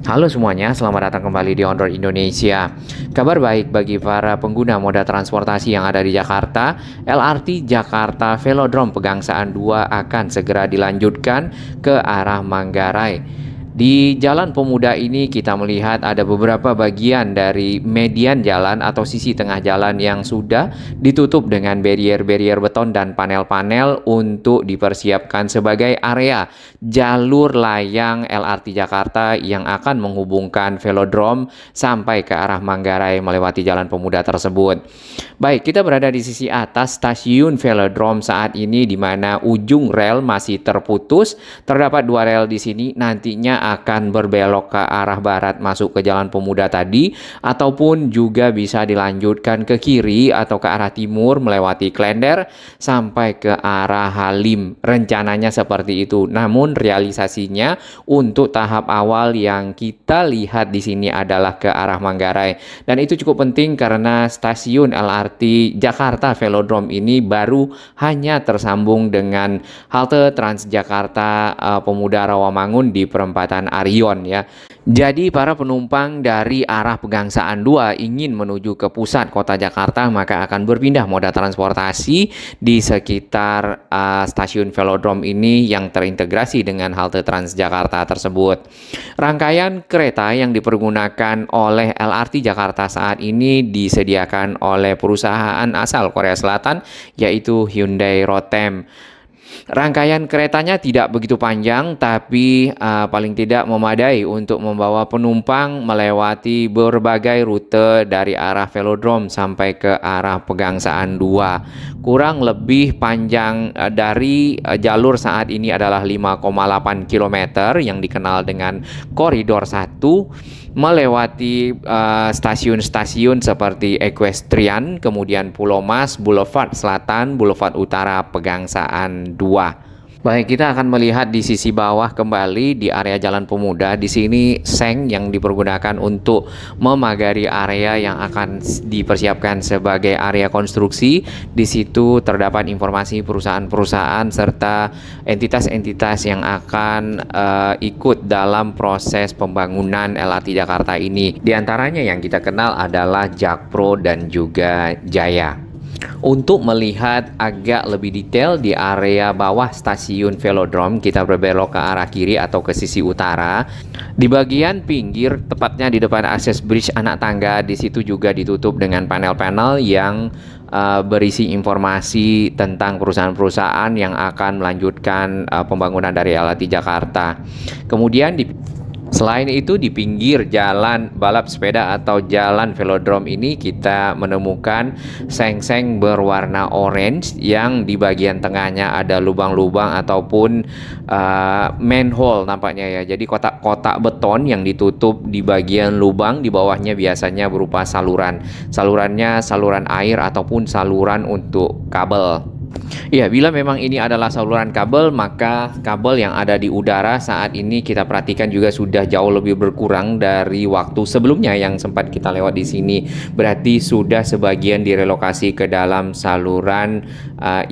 Halo semuanya, selamat datang kembali di On Road Indonesia. Kabar baik bagi para pengguna moda transportasi yang ada di Jakarta. LRT Jakarta Velodrome Pegangsaan 2 akan segera dilanjutkan ke arah Manggarai. Di Jalan Pemuda ini kita melihat ada beberapa bagian dari median jalan atau sisi tengah jalan yang sudah ditutup dengan barrier-barrier beton dan panel-panel untuk dipersiapkan sebagai area jalur layang LRT Jakarta yang akan menghubungkan velodrome sampai ke arah Manggarai melewati Jalan Pemuda tersebut. Baik, kita berada di sisi atas stasiun velodrome saat ini di mana ujung rel masih terputus. Terdapat dua rel di sini, nantinya akan berbelok ke arah barat masuk ke Jalan Pemuda tadi, ataupun juga bisa dilanjutkan ke kiri atau ke arah timur melewati Klender sampai ke arah Halim. Rencananya seperti itu. Namun realisasinya untuk tahap awal yang kita lihat di sini adalah ke arah Manggarai. Dan itu cukup penting karena stasiun LRT Jakarta Velodrome ini baru hanya tersambung dengan halte Transjakarta Pemuda Rawamangun di perempatan Arion ya. Jadi para penumpang dari arah Pegangsaan 2 ingin menuju ke pusat kota Jakarta maka akan berpindah moda transportasi di sekitar stasiun Velodrome ini yang terintegrasi dengan halte Transjakarta tersebut. Rangkaian kereta yang dipergunakan oleh LRT Jakarta saat ini disediakan oleh perusahaan asal Korea Selatan yaitu Hyundai Rotem. Rangkaian keretanya tidak begitu panjang, tapi paling tidak memadai untuk membawa penumpang melewati berbagai rute dari arah Velodrome sampai ke arah Pegangsaan 2. Kurang lebih panjang dari jalur saat ini adalah 5,8 km yang dikenal dengan Koridor 1. Melewati stasiun-stasiun seperti Equestrian, kemudian Pulau Mas, Boulevard Selatan, Boulevard Utara, Pegangsaan 2. Baik, kita akan melihat di sisi bawah kembali di area Jalan Pemuda. Di sini seng yang dipergunakan untuk memagari area yang akan dipersiapkan sebagai area konstruksi. Di situ terdapat informasi perusahaan-perusahaan serta entitas-entitas yang akan ikut dalam proses pembangunan LRT Jakarta ini. Di antaranya yang kita kenal adalah Jakpro dan juga Jaya. Untuk melihat agak lebih detail di area bawah stasiun Velodrome, kita berbelok ke arah kiri atau ke sisi utara. Di bagian pinggir, tepatnya di depan akses bridge anak tangga, di situ juga ditutup dengan panel-panel yang berisi informasi tentang perusahaan-perusahaan yang akan melanjutkan pembangunan dari LRT Jakarta. Kemudian selain itu di pinggir jalan balap sepeda atau jalan velodrome ini kita menemukan seng-seng berwarna orange yang di bagian tengahnya ada lubang-lubang ataupun manhole nampaknya ya. Jadi kotak-kotak beton yang ditutup di bagian lubang, di bawahnya biasanya berupa saluran. Salurannya saluran air ataupun saluran untuk kabel. Ya, bila memang ini adalah saluran kabel, maka kabel yang ada di udara saat ini kita perhatikan juga sudah jauh lebih berkurang dari waktu sebelumnya yang sempat kita lewat di sini. Berarti sudah sebagian direlokasi ke dalam saluran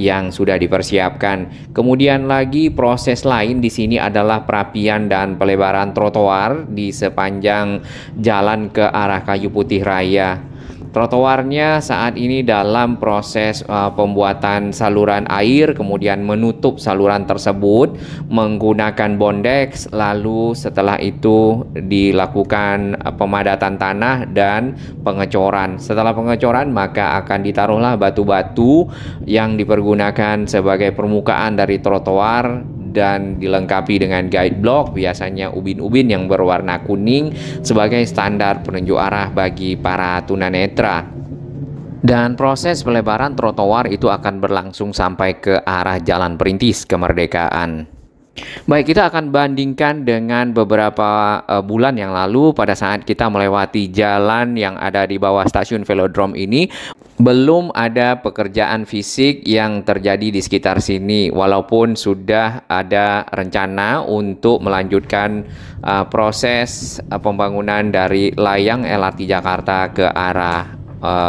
yang sudah dipersiapkan. Kemudian lagi proses lain di sini adalah perapian dan pelebaran trotoar di sepanjang jalan ke arah Kayu Putih Raya. Trotoarnya saat ini dalam proses pembuatan saluran air, kemudian menutup saluran tersebut menggunakan bondex, lalu setelah itu dilakukan pemadatan tanah dan pengecoran. Setelah pengecoran maka akan ditaruhlah batu-batu yang dipergunakan sebagai permukaan dari trotoar dan dilengkapi dengan guide block, biasanya ubin-ubin yang berwarna kuning sebagai standar penunjuk arah bagi para tunanetra. Dan proses pelebaran trotoar itu akan berlangsung sampai ke arah Jalan Perintis Kemerdekaan. Baik, kita akan bandingkan dengan beberapa bulan yang lalu pada saat kita melewati jalan yang ada di bawah stasiun Velodrome ini. Belum ada pekerjaan fisik yang terjadi di sekitar sini, walaupun sudah ada rencana untuk melanjutkan proses pembangunan dari layang LRT Jakarta ke arah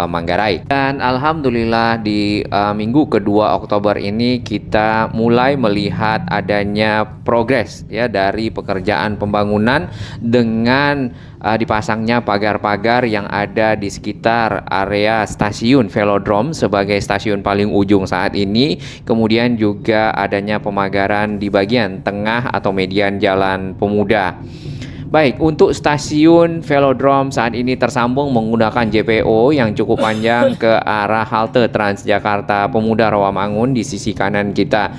Manggarai. Dan alhamdulillah di minggu kedua Oktober ini kita mulai melihat adanya progres ya dari pekerjaan pembangunan dengan dipasangnya pagar-pagar yang ada di sekitar area stasiun Velodrome sebagai stasiun paling ujung saat ini. Kemudian juga adanya pemagaran di bagian tengah atau median Jalan Pemuda. Baik, untuk stasiun Velodrome saat ini tersambung menggunakan JPO yang cukup panjang ke arah halte Transjakarta Pemuda Rawamangun di sisi kanan kita.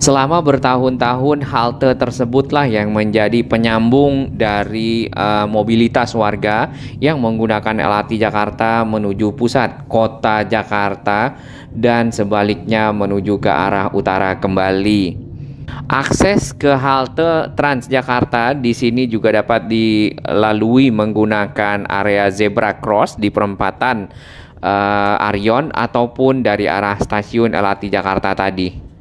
Selama bertahun-tahun halte tersebutlah yang menjadi penyambung dari mobilitas warga yang menggunakan LRT Jakarta menuju pusat kota Jakarta dan sebaliknya menuju ke arah utara kembali. Akses ke halte Transjakarta di sini juga dapat dilalui menggunakan area zebra cross di perempatan Arion ataupun dari arah stasiun LRT Jakarta tadi.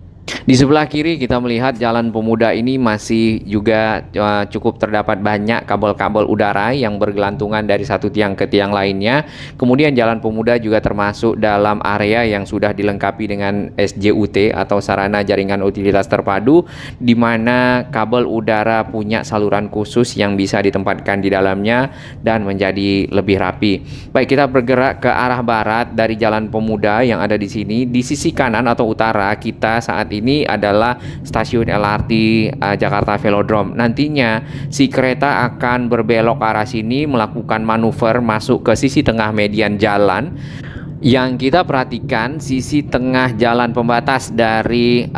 Di sebelah kiri kita melihat Jalan Pemuda ini masih juga cukup terdapat banyak kabel-kabel udara yang bergelantungan dari satu tiang ke tiang lainnya. Kemudian Jalan Pemuda juga termasuk dalam area yang sudah dilengkapi dengan SJUT atau sarana jaringan utilitas terpadu, di mana kabel udara punya saluran khusus yang bisa ditempatkan di dalamnya dan menjadi lebih rapi. Baik, kita bergerak ke arah barat dari Jalan Pemuda yang ada di sini. Di sisi kanan atau utara kita saat ini adalah stasiun LRT Jakarta Velodrome. Nantinya si kereta akan berbelok ke arah sini melakukan manuver masuk ke sisi tengah median jalan. Yang kita perhatikan sisi tengah jalan pembatas dari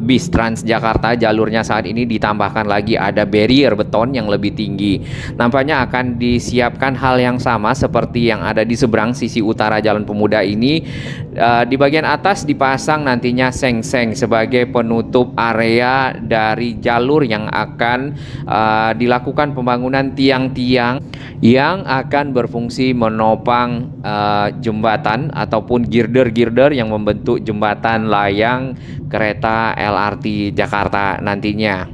bis Transjakarta jalurnya saat ini ditambahkan lagi ada barrier beton yang lebih tinggi. Nampaknya akan disiapkan hal yang sama seperti yang ada di seberang sisi utara Jalan Pemuda ini. Di bagian atas dipasang nantinya seng-seng sebagai penutup area dari jalur yang akan dilakukan pembangunan tiang-tiang yang akan berfungsi menopang jembatan ataupun girder-girder yang membentuk jembatan layang kereta LRT Jakarta nantinya.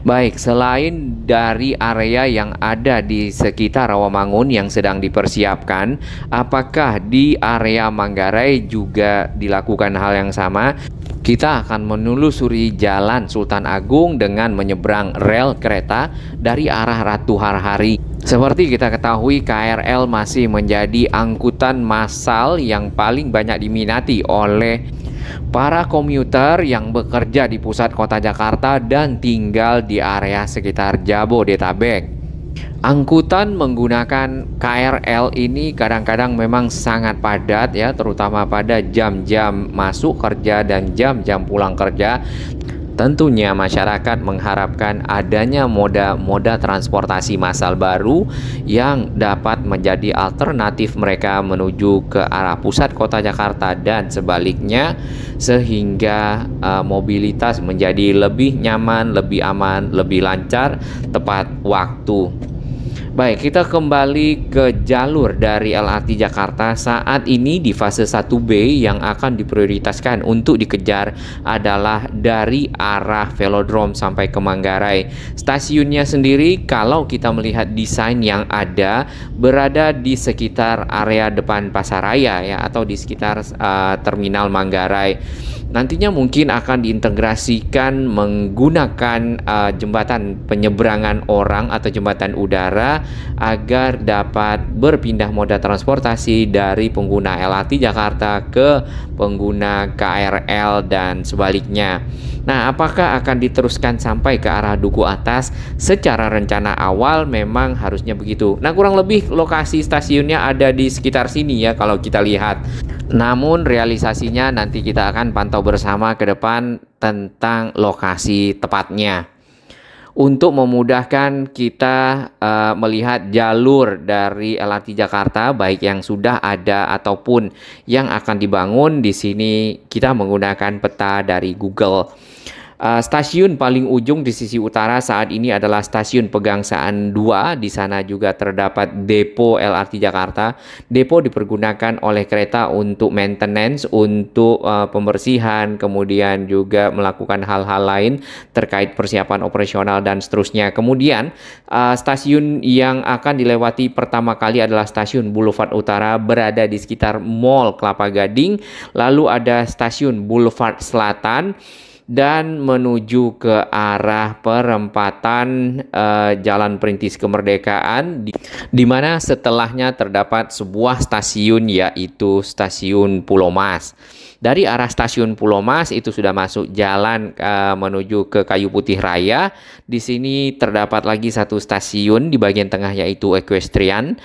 Baik, selain dari area yang ada di sekitar Rawamangun yang sedang dipersiapkan, apakah di area Manggarai juga dilakukan hal yang sama? Kita akan menelusuri Jalan Sultan Agung dengan menyeberang rel kereta dari arah Ratu Harhari. Seperti kita ketahui, KRL masih menjadi angkutan massal yang paling banyak diminati oleh para komuter yang bekerja di pusat kota Jakarta dan tinggal di area sekitar Jabodetabek. Angkutan menggunakan KRL ini kadang-kadang memang sangat padat ya, terutama pada jam-jam masuk kerja dan jam-jam pulang kerja. Tentunya masyarakat mengharapkan adanya moda transportasi massal baru yang dapat menjadi alternatif mereka menuju ke arah pusat kota Jakarta dan sebaliknya, sehingga mobilitas menjadi lebih nyaman, lebih aman, lebih lancar, tepat waktu. Baik, kita kembali ke jalur dari LRT Jakarta. Saat ini di fase 1B yang akan diprioritaskan untuk dikejar adalah dari arah Velodrome sampai ke Manggarai. Stasiunnya sendiri kalau kita melihat desain yang ada berada di sekitar area depan Pasaraya ya, atau di sekitar terminal Manggarai. Nantinya mungkin akan diintegrasikan menggunakan jembatan penyeberangan orang atau jembatan udara agar dapat berpindah moda transportasi dari pengguna LRT Jakarta ke pengguna KRL dan sebaliknya. Nah, apakah akan diteruskan sampai ke arah Duku Atas? Secara rencana awal memang harusnya begitu. Nah, kurang lebih lokasi stasiunnya ada di sekitar sini ya kalau kita lihat. Namun realisasinya nanti kita akan pantau bersama ke depan tentang lokasi tepatnya. Untuk memudahkan kita melihat jalur dari LRT Jakarta baik yang sudah ada ataupun yang akan dibangun, di sini kita menggunakan peta dari Google. Stasiun paling ujung di sisi utara saat ini adalah stasiun Pegangsaan 2. Di sana juga terdapat depo LRT Jakarta. Depo dipergunakan oleh kereta untuk maintenance, untuk pembersihan, kemudian juga melakukan hal-hal lain terkait persiapan operasional dan seterusnya. Kemudian stasiun yang akan dilewati pertama kali adalah stasiun Boulevard Utara, berada di sekitar Mall Kelapa Gading. Lalu ada stasiun Boulevard Selatan dan menuju ke arah perempatan Jalan Perintis Kemerdekaan, di mana setelahnya terdapat sebuah stasiun, yaitu stasiun Pulau Mas. Dari arah stasiun Pulau Mas itu sudah masuk jalan menuju ke Kayu Putih Raya. Di sini terdapat lagi satu stasiun di bagian tengah, yaitu Equestrian.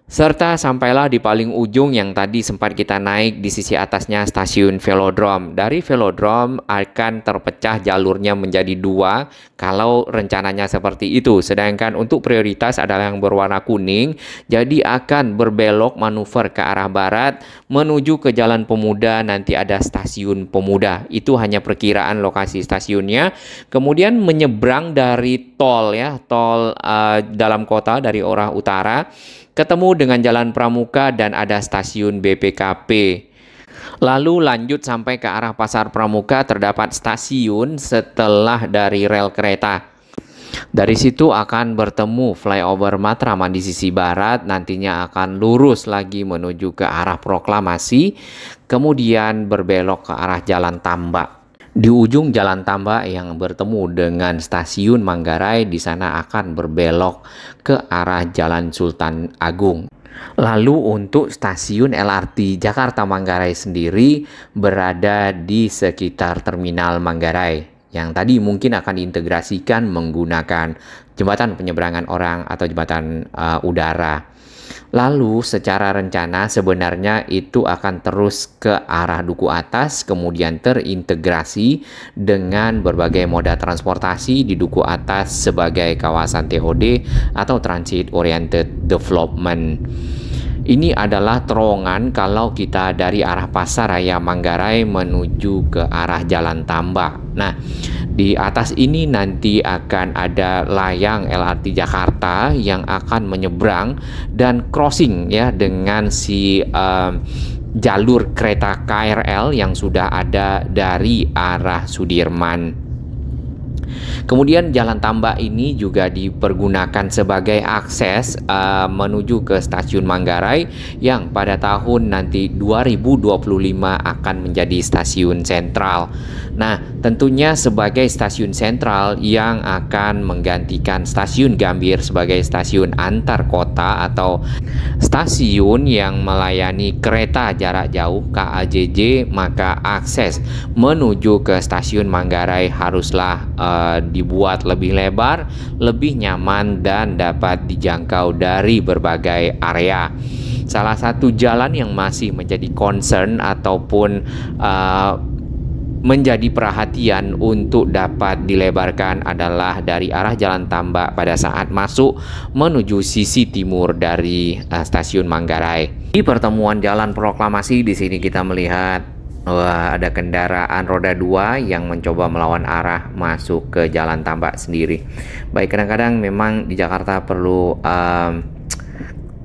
Serta sampailah di paling ujung yang tadi sempat kita naik, di sisi atasnya stasiun Velodrome. Dari Velodrome akan terpecah jalurnya menjadi 2 kalau rencananya seperti itu. Sedangkan untuk prioritas adalah yang berwarna kuning, jadi akan berbelok manuver ke arah barat menuju ke Jalan Pemuda, nanti ada stasiun Pemuda. Itu hanya perkiraan lokasi stasiunnya. Kemudian menyeberang dari tol tol dalam kota dari arah utara, ketemu dengan Jalan Pramuka dan ada stasiun BPKP. Lalu lanjut sampai ke arah Pasar Pramuka, terdapat stasiun setelah dari rel kereta. Dari situ akan bertemu flyover Matraman di sisi barat, nantinya akan lurus lagi menuju ke arah Proklamasi, kemudian berbelok ke arah Jalan Tambak. Di ujung Jalan Tambak yang bertemu dengan stasiun Manggarai, di sana akan berbelok ke arah Jalan Sultan Agung. Lalu untuk stasiun LRT Jakarta Manggarai sendiri berada di sekitar Terminal Manggarai, yang tadi mungkin akan diintegrasikan menggunakan jembatan penyeberangan orang atau jembatan udara. Lalu secara rencana sebenarnya itu akan terus ke arah Duku Atas, kemudian terintegrasi dengan berbagai moda transportasi di Duku Atas sebagai kawasan TOD atau Transit Oriented Development. Ini adalah terowongan kalau kita dari arah Pasaraya Manggarai menuju ke arah Jalan Tambak. Nah, di atas ini nanti akan ada layang LRT Jakarta yang akan menyeberang dan crossing dengan si jalur kereta KRL yang sudah ada dari arah Sudirman. Kemudian Jalan Tambak ini juga dipergunakan sebagai akses menuju ke stasiun Manggarai yang pada tahun nanti 2025 akan menjadi stasiun sentral. Nah, tentunya sebagai stasiun sentral yang akan menggantikan stasiun Gambir sebagai stasiun antar kota atau stasiun yang melayani kereta jarak jauh KAJJ, maka akses menuju ke stasiun Manggarai haruslah dibuat lebih lebar, lebih nyaman, dan dapat dijangkau dari berbagai area. Salah satu jalan yang masih menjadi concern ataupun menjadi perhatian untuk dapat dilebarkan adalah dari arah Jalan Tambak pada saat masuk menuju sisi timur dari stasiun Manggarai. Di pertemuan Jalan Proklamasi di sini kita melihat ada kendaraan roda 2 yang mencoba melawan arah masuk ke Jalan Tambak sendiri. Baik, kadang-kadang memang di Jakarta perlu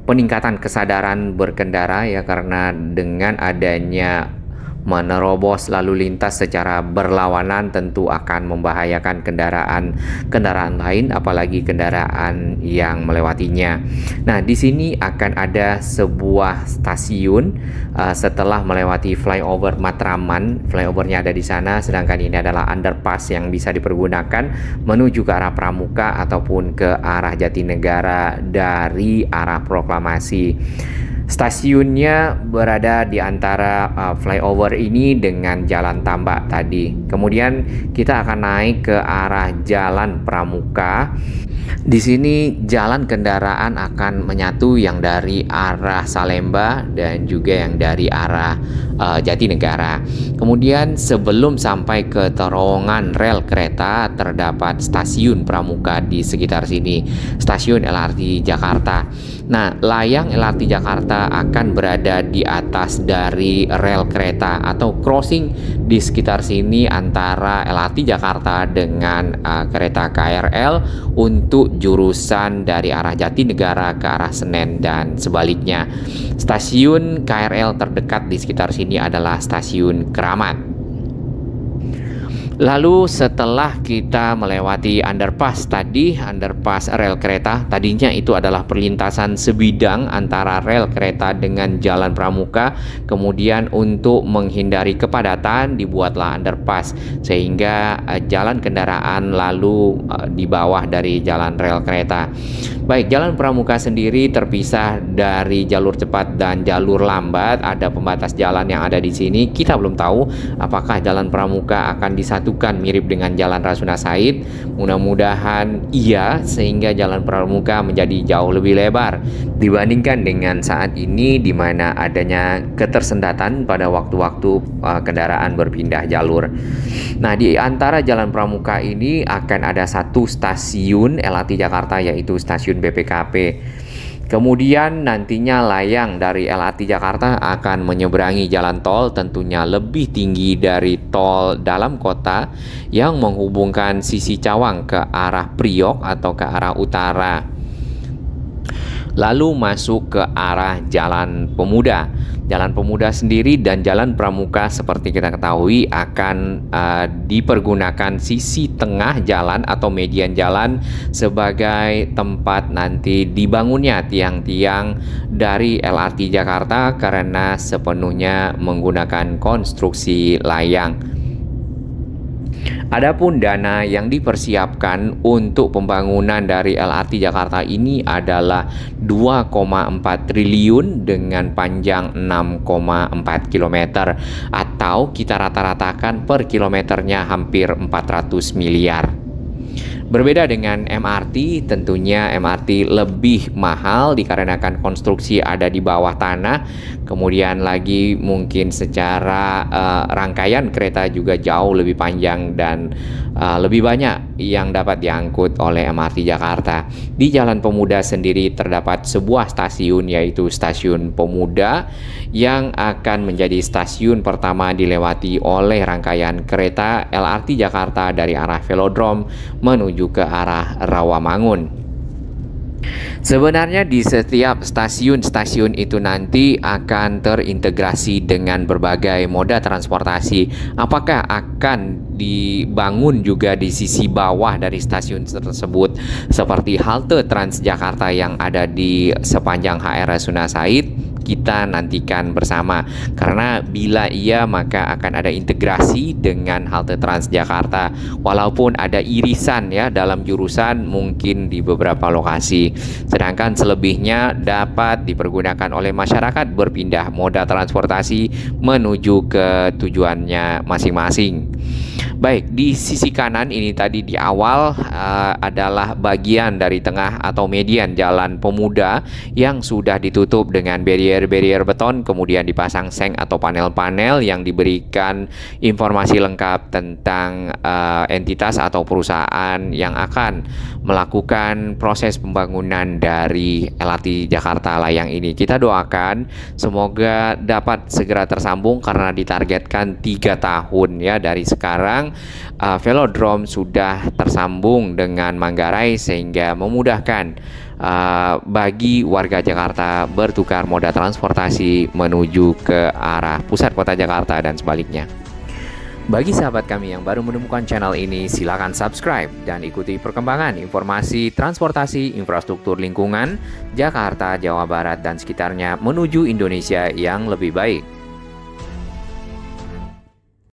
peningkatan kesadaran berkendara karena dengan adanya menerobos lalu lintas secara berlawanan tentu akan membahayakan kendaraan lain, apalagi kendaraan yang melewatinya. Nah, di sini akan ada sebuah stasiun setelah melewati flyover Matraman. Flyovernya ada di sana, sedangkan ini adalah underpass yang bisa dipergunakan menuju ke arah Pramuka ataupun ke arah Jatinegara dari arah Proklamasi. Stasiunnya berada di antara flyover ini dengan Jalan Tambak tadi. Kemudian kita akan naik ke arah Jalan Pramuka. Di sini jalan kendaraan akan menyatu yang dari arah Salemba dan juga yang dari arah Jatinegara. Kemudian sebelum sampai ke terowongan rel kereta terdapat stasiun pramuka di sekitar sini, stasiun LRT Jakarta. Nah, layang LRT Jakarta akan berada di atas dari rel kereta atau crossing di sekitar sini antara LRT Jakarta dengan kereta KRL untuk jurusan dari arah Jatinegara ke arah Senen dan sebaliknya. Stasiun KRL terdekat di sekitar sini adalah stasiun Keramat. Lalu setelah kita melewati underpass tadi, underpass rel kereta, tadinya itu adalah perlintasan sebidang antara rel kereta dengan jalan pramuka. Kemudian untuk menghindari kepadatan dibuatlah underpass sehingga jalan kendaraan lalu di bawah dari jalan rel kereta. Baik, jalan pramuka sendiri terpisah dari jalur cepat dan jalur lambat. Ada pembatas jalan yang ada di sini. Kita belum tahu apakah jalan pramuka akan disatukan mirip dengan jalan Rasuna Said. Mudah-mudahan iya, sehingga jalan pramuka menjadi jauh lebih lebar dibandingkan dengan saat ini di mana adanya ketersendatan pada waktu-waktu kendaraan berpindah jalur. Nah, di antara jalan pramuka ini akan ada satu stasiun LRT Jakarta, yaitu stasiun BPKP. Kemudian nantinya layang dari LRT Jakarta akan menyeberangi jalan tol, tentunya lebih tinggi dari tol dalam kota yang menghubungkan sisi Cawang ke arah Priok atau ke arah utara, lalu masuk ke arah Jalan Pemuda. Jalan Pemuda sendiri dan Jalan Pramuka seperti kita ketahui akan dipergunakan sisi tengah jalan atau median jalan sebagai tempat nanti dibangunnya tiang-tiang dari LRT Jakarta karena sepenuhnya menggunakan konstruksi layang. Adapun dana yang dipersiapkan untuk pembangunan dari LRT Jakarta ini adalah 2,4 triliun dengan panjang 6,4 km atau kita rata-ratakan per kilometernya hampir 400 miliar. Berbeda dengan MRT, tentunya MRT lebih mahal dikarenakan konstruksi ada di bawah tanah. Kemudian lagi mungkin secara rangkaian kereta juga jauh lebih panjang dan lebih banyak yang dapat diangkut oleh MRT Jakarta. Di Jalan Pemuda sendiri terdapat sebuah stasiun, yaitu Stasiun Pemuda, yang akan menjadi stasiun pertama dilewati oleh rangkaian kereta LRT Jakarta dari arah Velodrome menuju ke arah Rawamangun. Sebenarnya di setiap stasiun-stasiun itu nanti akan terintegrasi dengan berbagai moda transportasi. Apakah akan dibangun juga di sisi bawah dari stasiun tersebut seperti halte Transjakarta yang ada di sepanjang HR Rasuna Said? Kita nantikan bersama, karena bila iya maka akan ada integrasi dengan halte Transjakarta walaupun ada irisan ya dalam jurusan mungkin di beberapa lokasi, sedangkan selebihnya dapat dipergunakan oleh masyarakat berpindah moda transportasi menuju ke tujuannya masing-masing. Baik, di sisi kanan ini tadi di awal adalah bagian dari tengah atau median Jalan Pemuda yang sudah ditutup dengan barrier beton, kemudian dipasang seng atau panel-panel yang diberikan informasi lengkap tentang entitas atau perusahaan yang akan melakukan proses pembangunan dari LRT Jakarta layang ini. Kita doakan semoga dapat segera tersambung karena ditargetkan 3 tahun ya dari sekarang. Velodrome sudah tersambung dengan Manggarai sehingga memudahkan bagi warga Jakarta bertukar moda transportasi menuju ke arah pusat kota Jakarta dan sebaliknya. Bagi sahabat kami yang baru menemukan channel ini, silakan subscribe dan ikuti perkembangan informasi transportasi infrastruktur lingkungan Jakarta, Jawa Barat dan sekitarnya menuju Indonesia yang lebih baik.